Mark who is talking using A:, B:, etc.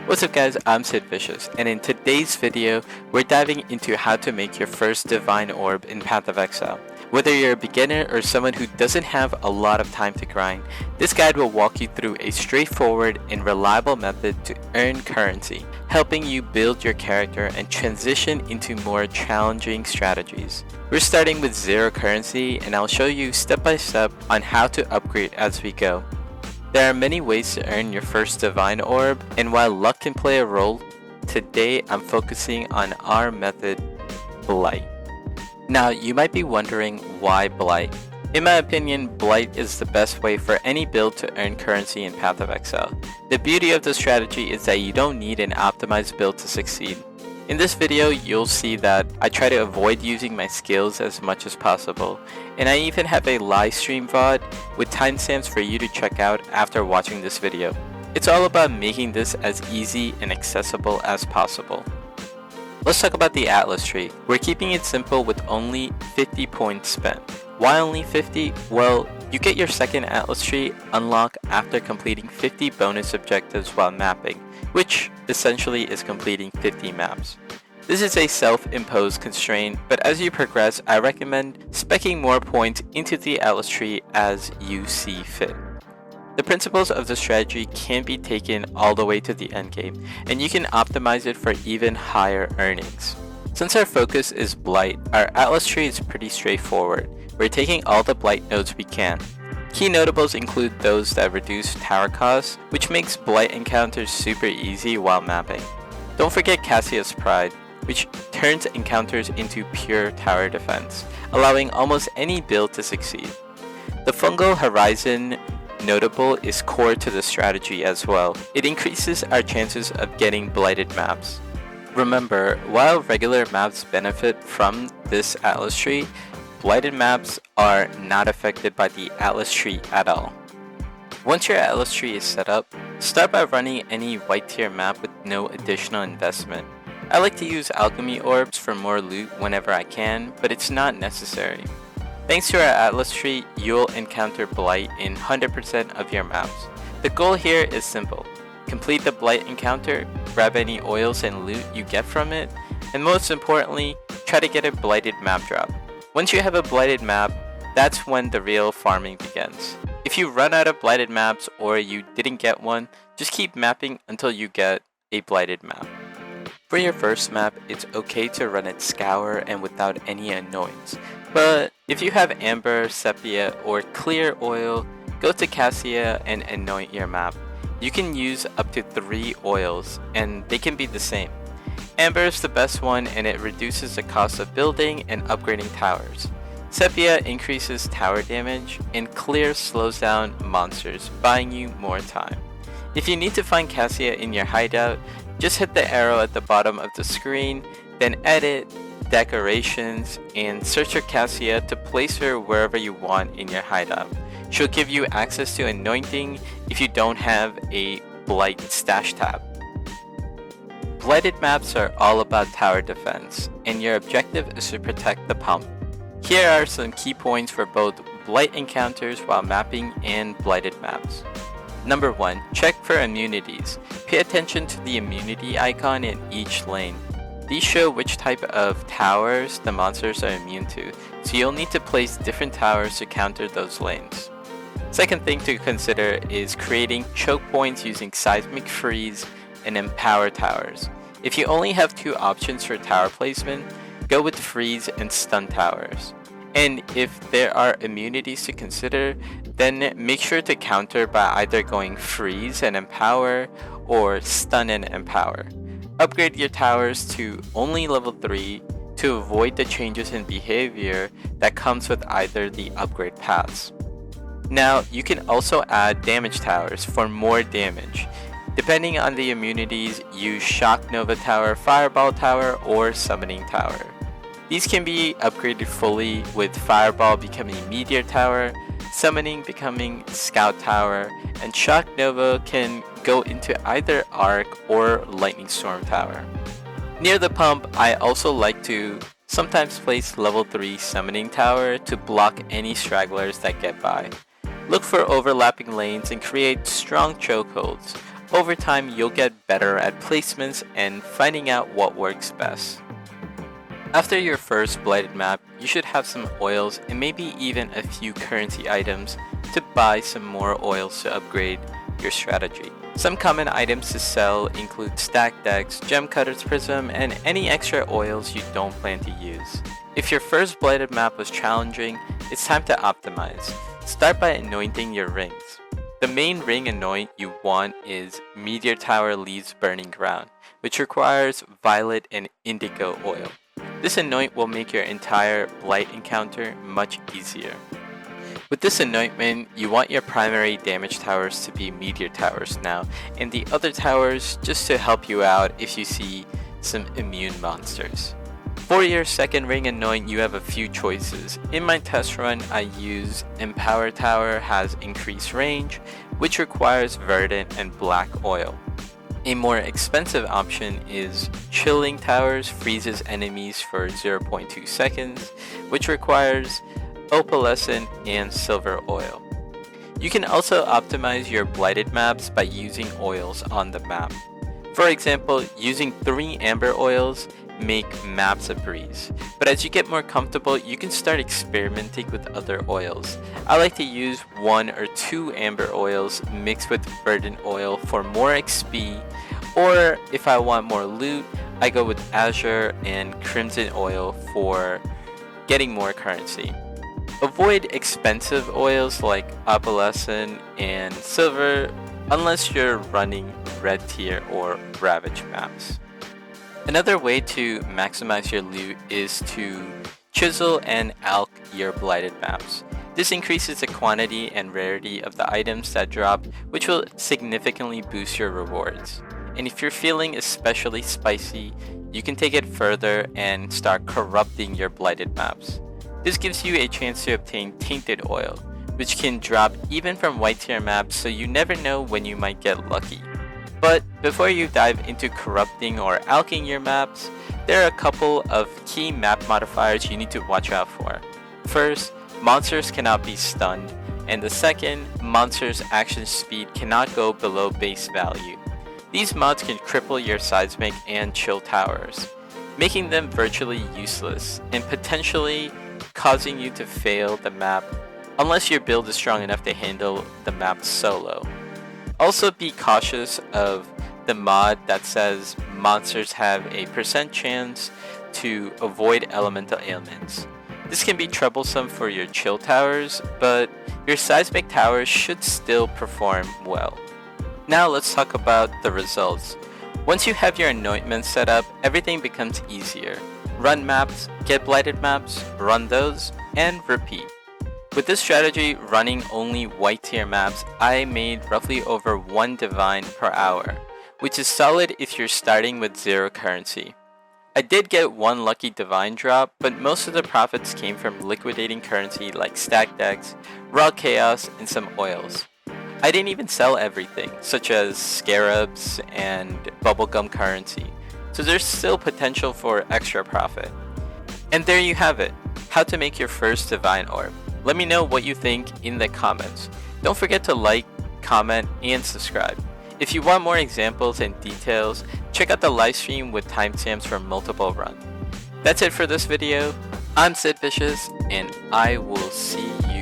A: What's up guys, I'm Sid Vicious, and in today's video, we're diving into how to make your first Divine Orb in Path of Exile. Whether you're a beginner or someone who doesn't have a lot of time to grind, this guide will walk you through a straightforward and reliable method to earn currency, helping you build your character and transition into more challenging strategies. We're starting with 0 currency, and I'll show you step by step on how to upgrade as we go. There are many ways to earn your first Divine Orb, and while luck can play a role, today I'm focusing on our method, Blight. Now, you might be wondering why Blight. In my opinion, Blight is the best way for any build to earn currency in Path of Exile. The beauty of the strategy is that you don't need an optimized build to succeed. In this video, you'll see that I try to avoid using my skills as much as possible, and I even have a live stream VOD with timestamps for you to check out after watching this video. It's all about making this as easy and accessible as possible. Let's talk about the Atlas tree. We're keeping it simple with only 50 points spent. Why only 50? Well, you get your second Atlas tree unlock after completing 50 bonus objectives while mapping, which essentially is completing 50 maps. This is a self-imposed constraint, but as you progress, I recommend speccing more points into the Atlas tree as you see fit. The principles of the strategy can be taken all the way to the endgame, and you can optimize it for even higher earnings. Since our focus is Blight, our Atlas tree is pretty straightforward. We're taking all the Blight nodes we can. Key notables include those that reduce tower costs, which makes Blight encounters super easy while mapping. Don't forget Cassia's Pride, which turns encounters into pure tower defense, allowing almost any build to succeed. The Fungal Horizon notable is core to the strategy as well. It increases our chances of getting blighted maps. Remember, while regular maps benefit from this Atlas tree, blighted maps are not affected by the Atlas tree at all. Once your Atlas tree is set up, start by running any white tier map with no additional investment. I like to use alchemy orbs for more loot whenever I can, but it's not necessary. Thanks to our Atlas tree, you'll encounter Blight in 100% of your maps. The goal here is simple. Complete the Blight encounter, grab any oils and loot you get from it, and most importantly, try to get a blighted map drop. Once you have a blighted map, that's when the real farming begins. If you run out of blighted maps or you didn't get one, just keep mapping until you get a blighted map. For your first map, it's okay to run it scour and without any annoyance. But if you have amber, sepia, or clear oil, go to Cassia and anoint your map. You can use up to 3 oils, and they can be the same. Amber is the best one, and it reduces the cost of building and upgrading towers. Sepia increases tower damage, and clear slows down monsters, buying you more time. If you need to find Cassia in your hideout, just hit the arrow at the bottom of the screen, then edit, decorations, and search for Cassia to place her wherever you want in your hideout. She'll give you access to anointing if you don't have a Blight stash tab. Blighted maps are all about tower defense, and your objective is to protect the pump. Here are some key points for both Blight encounters while mapping and blighted maps. Number 1. Check for immunities. Pay attention to the immunity icon in each lane. These show which type of towers the monsters are immune to, so you'll need to place different towers to counter those lanes. Second thing to consider is creating choke points using seismic freeze and empower towers. If you only have 2 options for tower placement, go with freeze and stun towers. And if there are immunities to consider, then make sure to counter by either going freeze and empower or stun and empower. Upgrade your towers to only level 3 to avoid the changes in behavior that comes with either the upgrade paths. Now, you can also add damage towers for more damage. Depending on the immunities, use Shock Nova Tower, Fireball Tower, or Summoning Tower. These can be upgraded fully with Fireball becoming Meteor Tower, Summoning becoming Scout Tower, and Shock Nova can go into either Arc or Lightning Storm Tower. Near the pump, I also like to sometimes place level 3 Summoning Tower to block any stragglers that get by. Look for overlapping lanes and create strong chokeholds. Over time, you'll get better at placements and finding out what works best. After your first blighted map, you should have some oils and maybe even a few currency items to buy some more oils to upgrade your strategy. Some common items to sell include stack decks, gem cutters prism, and any extra oils you don't plan to use. If your first blighted map was challenging, it's time to optimize. Start by anointing your rings. The main ring anoint you want is Meteor Tower Leaves Burning Ground, which requires violet and indigo oil. This anoint will make your entire Blight encounter much easier. With this anointment, you want your primary damage towers to be meteor towers now, and the other towers just to help you out if you see some immune monsters. For your second ring anoint, you have a few choices. In my test run, I use Empower Tower has increased range, which requires verdant and black oil. A more expensive option is Chilling Towers freezes enemies for 0.2 seconds, which requires opalescent and silver oil. You can also optimize your blighted maps by using oils on the map. For example, using 3 amber oils make maps a breeze, but as you get more comfortable, you can start experimenting with other oils. I like to use 1 or 2 amber oils mixed with verdant oil for more XP, or if I want more loot, I go with azure and crimson oil for getting more currency. Avoid expensive oils like opalescent and silver unless you're running red tier or ravage maps. Another way to maximize your loot is to chisel and alch your blighted maps. This increases the quantity and rarity of the items that drop, which will significantly boost your rewards. And if you're feeling especially spicy, you can take it further and start corrupting your blighted maps. This gives you a chance to obtain tainted oil, which can drop even from white tier maps, so you never know when you might get lucky. But before you dive into corrupting or alching your maps, there are a couple of key map modifiers you need to watch out for. First, monsters cannot be stunned, and the second, monsters' action speed cannot go below base value. These mods can cripple your seismic and chill towers, making them virtually useless and potentially causing you to fail the map unless your build is strong enough to handle the map solo. Also be cautious of the mod that says monsters have a % chance to avoid elemental ailments. This can be troublesome for your chill towers, but your seismic towers should still perform well. Now let's talk about the results. Once you have your anointments set up, everything becomes easier. Run maps, get blighted maps, run those, and repeat. With this strategy running only white tier maps, I made roughly over 1 divine per hour, which is solid if you're starting with 0 currency. I did get 1 lucky divine drop, but most of the profits came from liquidating currency like stack decks, raw chaos, and some oils. I didn't even sell everything, such as scarabs and bubblegum currency, so there's still potential for extra profit. And there you have it, how to make your first divine orb. Let me know what you think in the comments. Don't forget to like, comment, and subscribe. If you want more examples and details, check out the livestream with timestamps for multiple runs. That's it for this video. I'm Sid Vicious, and I will see you